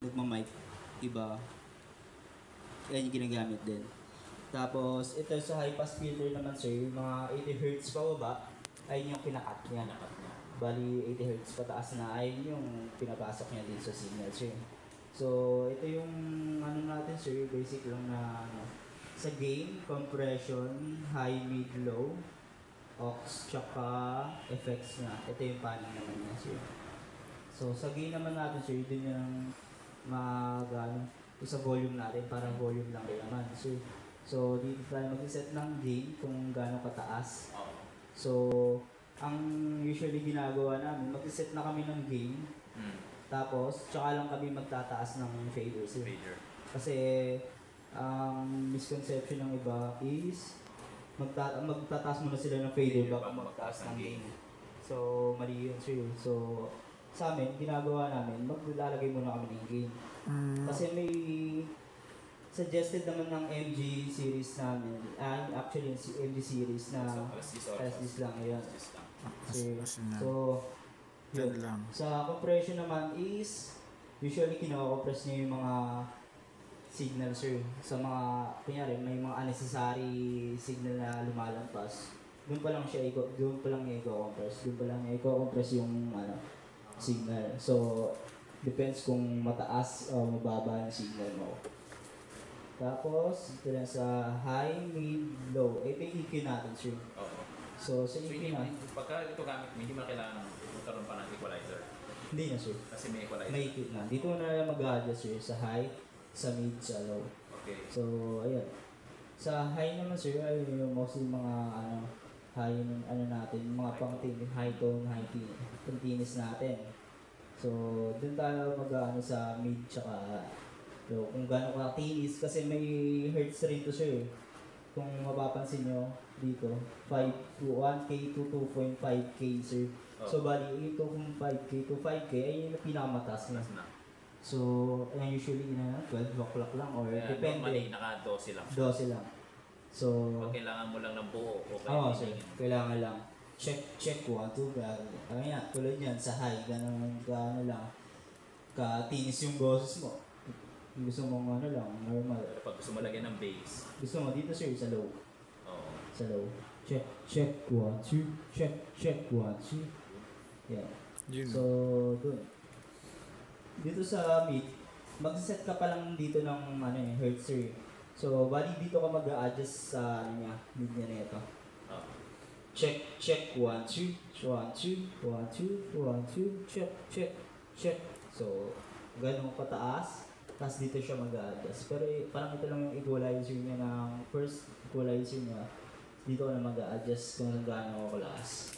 nagmamic, iba, yan yung ginagamit din. Tapos, ito sa high pass filter naman sir, yung mga 80Hz pa ba, ayun yung kinakat niya. Bali, 80Hz pataas na, ayun yung pinapasok niya din sa signal sir. So, ito yung ano natin sir, basic lang na ano, sa gain, compression, high, mid, low, aux, tsaka effects niya. Ito yung panel naman niya sir. So, sa gain naman natin sir, din yung sa volume natin, parang volume lang din naman. So dito tayo mag-set ng gain kung gaano kataas. So, ang usually ginagawa namin, mag-set na kami ng gain. Tapos, tsaka lang kami magtataas ng fader. Kasi, ang misconception ng iba is, magtataas muna sila ng fader bago magtaas ng gain. So, mali yun sir. So, sa amin, ginagawa namin, maglalagay muna kami ng gain. Kasi may suggested naman ng MG series namin, actually MG series na SDs lang yun. So, yun. Sa compression naman is, usually kino-compress niya yung mga signal sir. Sa mga, kunyari, may mga unnecessary signal na lumalampas. Doon pa lang niya i-compress. Doon pa lang niya i-compress yung signal. So, depends kung mataas o mababa yung signal mo. Tapos, ito lang sa high, mid, low. Ito yung EQ natin, sir. So, sa EQ natin. Pagka ito gamit, hindi mo kailangan magkaroon pa ng equalizer. Hindi na, sir. Kasi may equalizer. May EQ na. Dito na mag-adjust, sir. Sa high, sa mid, sa low. Okay. So, ayan. Sa high naman, sir, ayun yung mostly mga high natin, mga high tone, high continuous natin. So, dun tayo sa mid tsaka low. Kung gano'n ka tinis, kasi may hertz rin to sir. Kung mapapansin nyo dito, 1K to 2.5K sir. So, bali, 2.5K to 5K ay yung pinakamataas na. So, usually 12 o'clock lang or depende. Normally, naka-12 lang. 12 lang. So, pag kailangan mo lang ng buo, okay. Oo, sir. Kailangan lang. Check 1, 2, kaya tulad yan sa high, gano'n lang. Katinis yung boses mo. Gusto mo lang, normal. Pero pag gusto mo lagyan ng bass. Gusto mo dito sir, sa low. Oo. Sa low. Check 1, 2. Check 1, 2. Yan. So, dun. Dito sa mid, mag-set ka pa lang dito ng hertz sir. So, bali dito ka mag-a-adjust sa mid niya nito. Check 1, 2, 1, 2, 1, 2, 1, 2, check. So, ganun kataas. Tapos dito siya mag-a-adjust. Pero parang ito lang yung equalizer niya ng first equalizer niya. Dito ka na mag-a-adjust kung gaano kalakas.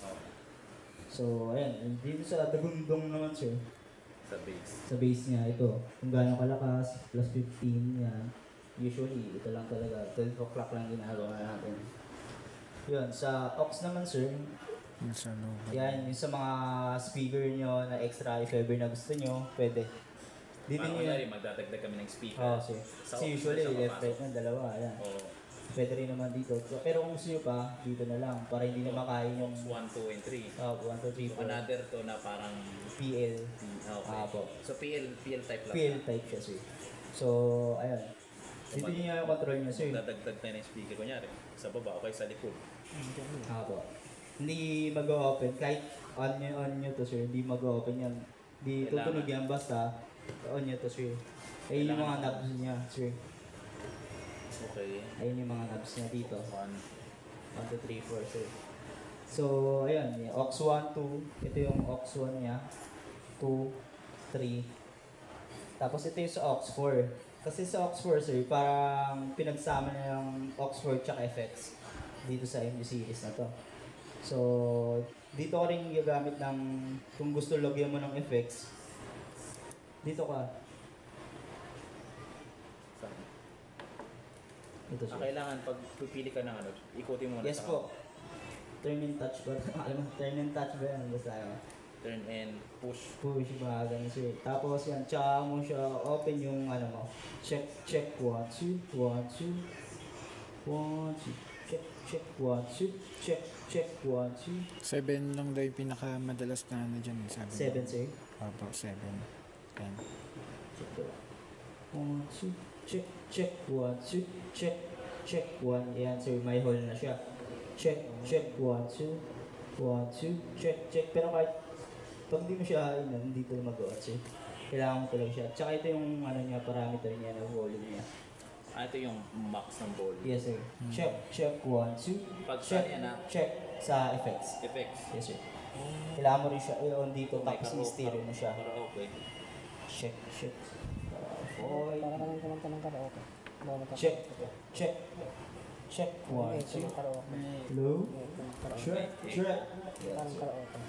So, ayan. Dito sa dagundong naman sir. Sa bass. Sa bass niya, ito. Kung gaano kalakas, plus 15 yan. Usually, ito lang talaga. 12 o'clock lang ginagawa natin. Yun, sa aux naman sir, yan, yung sa mga speaker nyo na extra, if ever na gusto nyo, pwede. Dito nyo yun. Magdadagdag kami ng speaker. Oo, sir. Kasi usually, left, right ng dalawa, yan. Pwede rin naman dito. Pero kung gusto nyo pa, dito na lang, para hindi na makain yung 1, 2, and 3. 1, 2, 3, 4. Another to na parang PL. Okay. Po. So PL type lang. PL type siya sir. So, ayun. Dito nyo yung control nyo sir. Dadagdag tayo ng speaker, kunyari, sa baba o kaya sa likod. Po. Hindi mag-open. Kahit on nyo to sir, hindi mag-open yan. Hindi tutunog yan, basta on nyo to sir. Ayun yung mga knobs niya sir. Okay. Ayun yung mga knobs niya dito. 1, 2, 3, 4 sir. So, ayun. Aux 1, 2. Ito yung aux 1 niya. 2, 3. Tapos ito yung sa aux 4. Kasi sa aux 4 sir, parang pinagsama na yung aux 4 tsaka effects dito sa MG series na to. So, dito ka rin gagamit ng, kung gusto lagyan mo ng effects, dito ka. Ito sir. Kailangan pag pipili ka ng ikutin mo na. Yes po. Turn and touch ba? Alam mo, turn and touch ba yan? Basta yun. Turn and push. Push, mga ganun sir. Tapos yan, tsaka mo siya open yung mo. Check 1, 2, 1, 2. 1, 2. Check 1, 2. Check 1, 2. 7 lang daw yung pinakamadalas na dyan. 7 sir? Opo, 7. 10. Check 2. 1, 2, check, check, 1, 2, check, check, 1. Yan, sir, may hole na siya. Check, check, 1, 2, 1, 2, check, check. Pero kahit pag hindi mo siya, hindi ko magawa, sir. Kailangan mo talaga siya. Tsaka ito yung ano niya, parameter niya na volume niya. Ito yung max ng volume. Yes, sir. Check, check, 1, 2, Pag check, yan na, check sa effects. effects. Yes, sir. Kailangan mo rin siya i-on dito, May tapos i-stereo mo siya. Karaoke. Check, check. Para ka lang kumanta ng karaoke. Check, check, check, 1, 2. Karaoke. Hello? Check, check. Parang karaoke.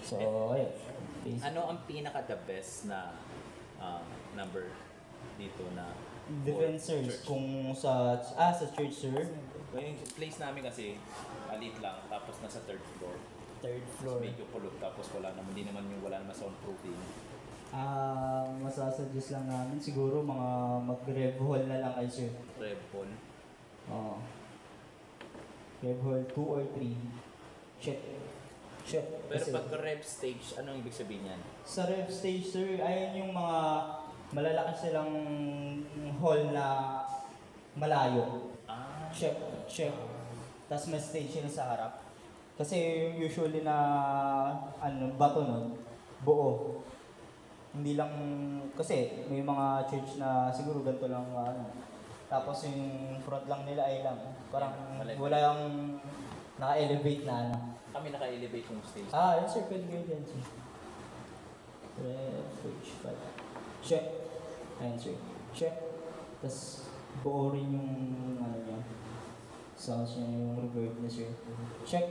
So, ayun. Basic. Ano ang pinaka the best na number dito na Defensors, church? kung sa church, sir. Yung place namin kasi alit lang, tapos nasa third floor. Third Tapos floor. medyo kulog, tapos wala naman soundproofing. Masasuggest lang namin siguro mga mag-rev hall na lang kayo, sir. Rev hall. Oo. Rev hall 2 or 3. Check. Check. Pero Kasi pag rev stage, anong ibig sabihin yan? sa rev stage, sir, ayan yung mga malalaki silang hall na malayo. Check, check. Tapos may stage sila sa harap. Kasi usually na bato nun, buo. Hindi lang, kasi may mga church na siguro ganito lang tapos yung front lang nila ay lang. Parang Maliit. wala yung naka-elevate na Kami naka-elevate yung stage. Yes sir, pwede kayo dyan sir. Stage 5. Check. Ayan sir. Check. Tapos buo rin yung niya. Sounds niya yung reverb niya sir. Check.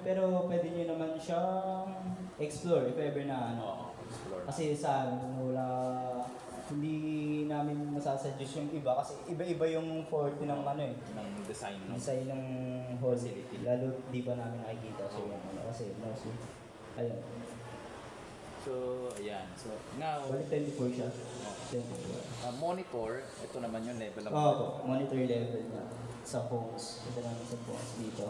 Pero pwede nyo naman siyang explore if ever na Oo, explore. Kasi sa amin, hindi namin masasuggest yung iba kasi iba-iba yung forte ng ng design, no? design ng hall. Facility. Lalo di pa namin nakikita so yung kasi mostly ayun. So, ayan. So, now, Balik 24 siya. monitor, ito naman yung level of Monitor level niya sa phones. Ito naman sa phones dito.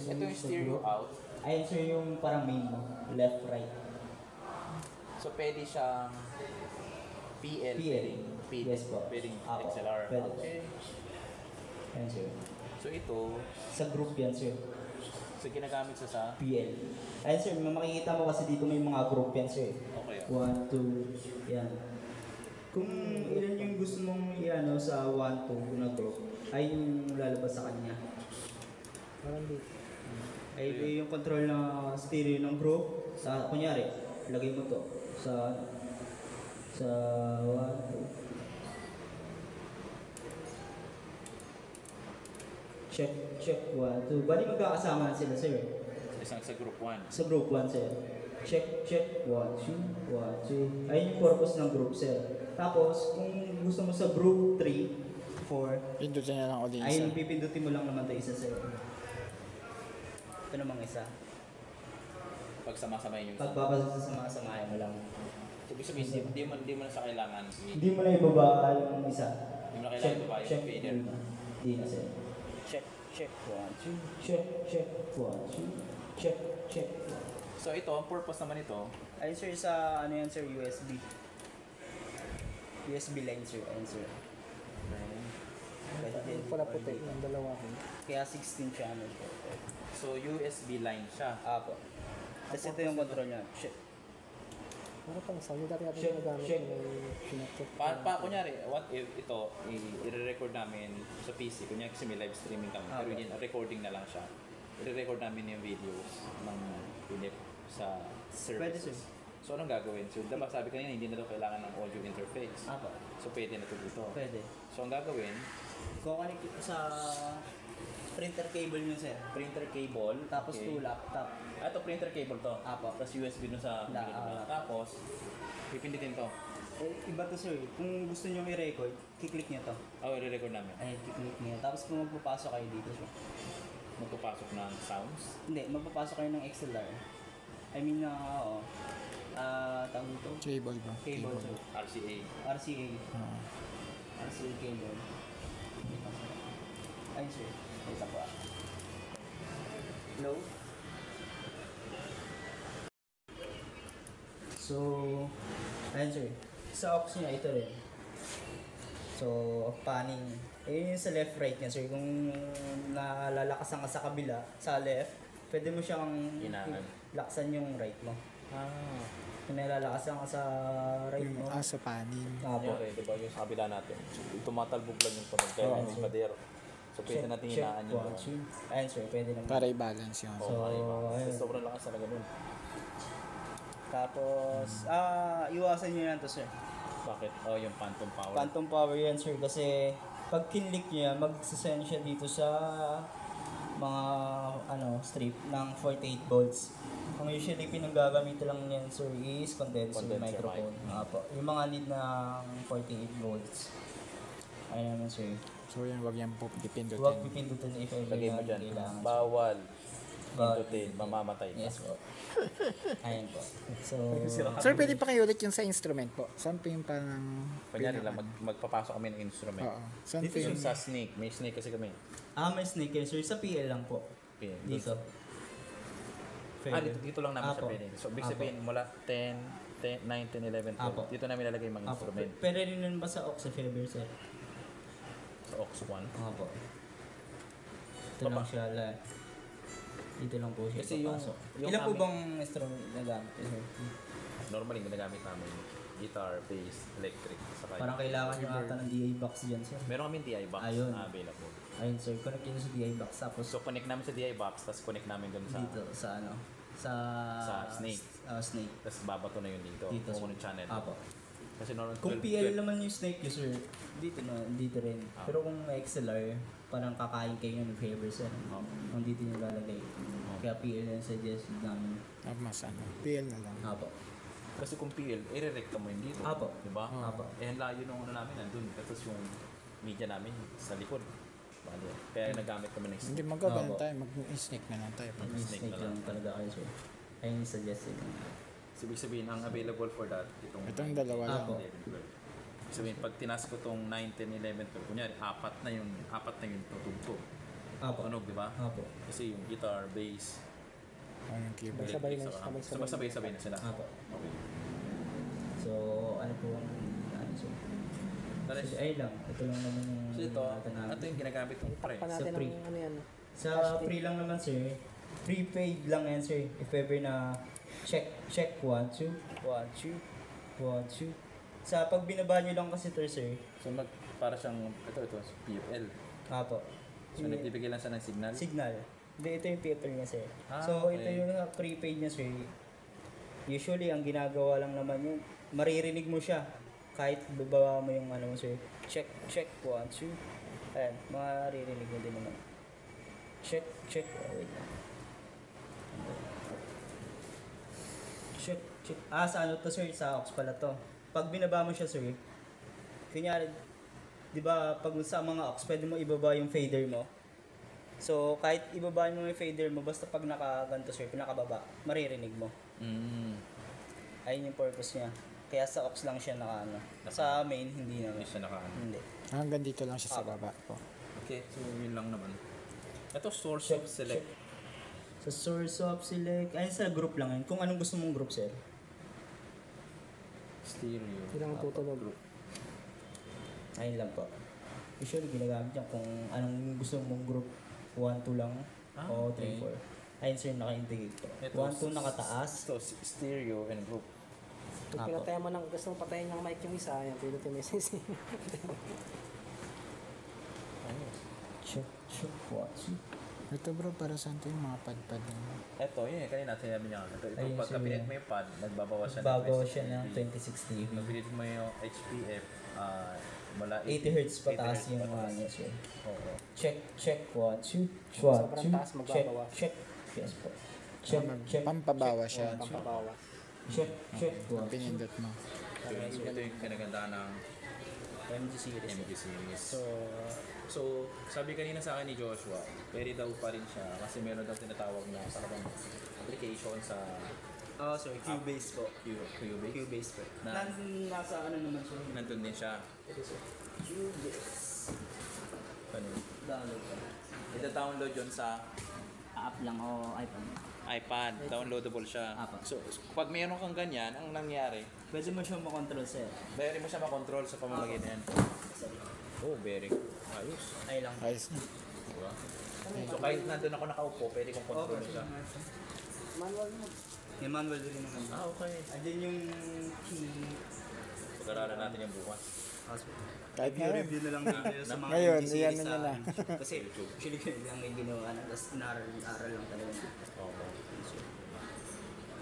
Ito yung stereo out. Ayun sir yung parang main mo. Left, right. So, pwede siyang PL. PL. Pwedeng Yes po. Pwedeng Apo. XLR. Pwede. Okay. Ayun sir. So, ito, Sa group yan sir. so ginagamit sa PL. Ayun sir, makikita mo kasi dito may mga group yan sir. okay. 1, 2, yan. Kung ilan yung gusto mong sa 1, 2 na group, ay yung lalabas sa kanya. Parang dito. Ay ito yung control na stereo ng group. Kunyari, lagay mo to sa 1, 2. Check, check, 1, 2. Bali magkakasama na sila sir. Isang sa group 1. Sa group 1 sir. Check, check, 1, 2, 1, 2. Ayun yung purpose ng group sir. Tapos, kung gusto mo sa group 3, 4, Pindutin na lang audience. ayun, pipindutin mo lang naman ito isa sir. Ito namang isa. Pag sama-samayin yung Pagpapasok sa samahin mo lang. Ibig sabihin, hindi mo na sa kailangan. Hindi mo na ibaba yung isa. Hindi mo na kailangan ibaba yung fader. Hindi na sir. Check, check, 1, 2, check, check, 1, 2, check, check. So ito, ang purpose naman ito, Ayun sir, sa yan sir, USB. USB line sir, ayun sir. Pwede din. Pala puti, yung dalawa ko. Kaya 16 channel po. so USB line siya. Apo. Tapos ito yung control niya. Check. Ano pang sound? Dati natin Check, ginagamit check. yung sinakot. Kunyari, what if ito, i-record namin sa PC, kunyari kasi may live streaming kami, pero Okay. yun, recording na lang siya. I-record namin yung videos ng pinip sa Pwede, services. sir. So anong gagawin? So diba sabi kanina, hindi na daw kailangan ng audio interface. Apo. So pwede na ito dito. Pwede. So ang gagawin, Kukonek ito sa printer cable niyo sir. printer cable. Tapos okay. to laptop. Ito printer cable to. Apo. Tapos USB dun sa tapos, pipindutin to. Iba to sir. Kung gusto niyo i-record, kiklik niyo to. I-record namin. Ay, kiklik niyo. Tapos kung magpapasok kayo dito sir. Magpapasok ng sounds. Hindi, magpapasok kayo ng XLR. I mean tawag ito? Cable ba? Cable sir. RCA. RCA. RCA cable. Ayun sir. Ito po. Hello? So, ayun sir. Sa aux niya, ito rin. So, panning. Yun yung sa left right niya, sir. Kung nalalakasan ka sa kabila, sa left, pwede mo siyang Hinangan. laksan yung right mo. Ah. Kung nalalakasan ka sa right Yung mo, aso panin. Apo. Kunyari, di ba yung sa kabila natin, tumatalbog lang yung tunog kaya Oo, yung sir. padero. So pwede natin hinaan yung one, two. Ayun, sir. Pwede naman. Para i-balance yun. So, Kasi ayun. sobrang lakas talaga nun. Tapos, iwasan nyo yan to, sir. Bakit? Oh, yung phantom power. Phantom power yan, sir, kasi pag kinlik niya, magsasend siya dito sa mga strip ng 48 volts. Ang usually pinanggagamit lang niyan, sir, is condenser Condenser microphone. Apo. Yung mga need ng 48 volts. Ayun naman, sir. So yan, wag yan po Huwag dipindutin. pipindutin if ever Lagay mo na dyan. kailangan. Bawal. Bawal. Pindutin. Mamamatay ka. Yes po. Ayun po. So, Sir, pwede pa kayo ulit yung sa instrument po. Saan po yung parang... Kunyari lang, magpapasok kami ng instrument. Oo. Saan po Dito yung... Yung sa snake. May snake kasi kami. may sneaker, sir. Sa PL lang po. Pin. Dito. Dito lang namin Apo. sa pinili. So, ibig Apo. sabihin, mula 9, 10, 11, 12, Apo. dito namin lalagay yung mga Apo. instrument. Pero rin nun ba sa aux sa Faber, sir? Sa aux 1. Opo. Ito Baba. lang siya. Dito lang po siya. Kasi yung- papasok. yung Ilan po aming- bang instrument na gamit, sir? Normally, ginagamit namin guitar, bass, electric, saka Parang kailangan nyo ata ng DI box dyan, sir. meron kami DI box Ayun. na available. Ayun, sir. Connect nyo sa DI box. Tapos So, connect namin sa DI box, tapos connect namin dun sa... dito sa sa Sa snake. Snake. Tapos babato na yun dito. Dito, Kung sir. anong channel. Apo. Kasi normal... Kung PL naman yung snake nyo, sir, dito rin. Ah. Pero kung XLR, parang kakain kayo ng favor, sir. Kung dito nyo lalagay. Kaya PL yung suggest namin. Mas PL na lang. Apo. Kasi kung PL, i-recta mo yun dito. Apo. Diba? Apo. Eh, ang layo nung namin nandun. Tapos yung media namin sa likod. Bali. Kaya nagamit kami ng Hindi, snake. magkaganon Opo. tayo. Mag-snake na lang tayo. Yung Snake snake na lang lang. talaga kayo, sir. Ayun yung suggested. So, ibig sabihin, ang available for that, Itong dalawa lang. Apo. 11, 12. Ibig sabihin, pag tinas ko tong 9, 10, 11, 12, kunyari, apat na yung tutugtog. Apo. Tunog, di ba? Apo. Kasi yung guitar, bass, Yung keyboard. Sabay na, electric, sabay-sabay. so, sabay-sabay na sila. Apo. Okay. So, ano po ang sir? That is- So, ayun lang. Ito lang naman yung So ito, natin namin. ito yung ginagamit ng pre. Pa natin Sa free. ang ano yan. Sa free lang naman, sir. Prepaid lang yan, sir. If ever na check 1, 2, 1, 2, 1, 2. Sa pag binaba nyo lang kasi ito, sir. So para siyang, ito, PFL. Apo. So nagbibigay lang siya ng signal. Signal. Hindi, ito yung paper niya, sir. Ah, So, okay. ito yung prepaid niya, sir. Usually, ang ginagawa lang naman yun, maririnig mo siya. Kahit bababa mo yung ano mo, sir. Check, 1, 2. Ayan, maririnig mo din naman. Check. Oh, wait lang. Check. Sa ano to, sir? Sa aux pala to. Pag binaba mo siya, sir, kunyari, di ba, pag sa mga aux, pwede mo ibaba yung fader mo. So, kahit ibaba mo yung fader mo, basta pag nakaganto, sir, pinakababa, maririnig mo. Ayun yung purpose niya. Kaya sa aux lang siya naka, sa main, hindi naman. Hindi siya nakaano. Hindi. Hanggang dito lang siya sa baba po. Okay, so yun lang naman. Ito, source of select. Sa source of select, ayun sa group lang yun. Kung anong gusto mong group, sir. Stereo. Kailangan tutunog. Ayun lang po. Usually, ginagamit yan kung anong gusto mong group. 1, 2 lang. Ah, O okay. 3, 4. Ayun, sir, naka-integrate po. Ito, 1, 2 nakataas. Ito, stereo and group. Pag Apo. pinatayan mo ng gusto mong patayin ng mic yung isa, yan, pinutin mo yung isa. Ayos. Check. 1, 2. Ito bro, para saan to yung mga pad-pad na yun? Ito, yun eh, kanina sinabi niya. Ito, Ayun, pagka sir, pinit yan. mo yung pad, nagbabawas siya Babawas siya ng 20. 26 dB. Pag pinit mo yung HPF, mula 80 Hz pataas 80 yung pataas. ano, sir. Oo. Check. 1, 2. Sobrang taas, Check. magbabawas. Yes po. Check. Pampabawa siya. Pampabawas. Check. 1, 2. Pinindot mo. Ito yung kinaganda ng MG series. MG series. So, sabi kanina sa akin ni Joshua, pwede daw pa rin siya kasi meron daw tinatawag na parang application sa Sir. Cubase po. Cubase. Cubase po. Na- Nasa ano naman sir? Nandun din siya. Ito sir. Cubase. Ano? Download ka. Ita-download yun sa App lang o iPhone. iPad, downloadable siya. Apa. So, pag mayroon kang ganyan, ang nangyari, Pwede mo siyang makontrol, sir. pwede mo siya makontrol sa pamamagitan. Sorry. Oh, very good. Ayos. Ay lang. Ayos na. Diba? So, kahit nandun ako nakaupo, pwede kong control siya. Manual mo. May manual din naman. Okay. Andyan yung key. Pag-aralan natin yung bukas. Kahit ngayon. Review na lang din kayo sa mga Ngayon, NG iyan series na sa na. Kasi usually kayo lang may ginawa na, tapos inaral lang talaga. Okay.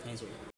Ayun, sir.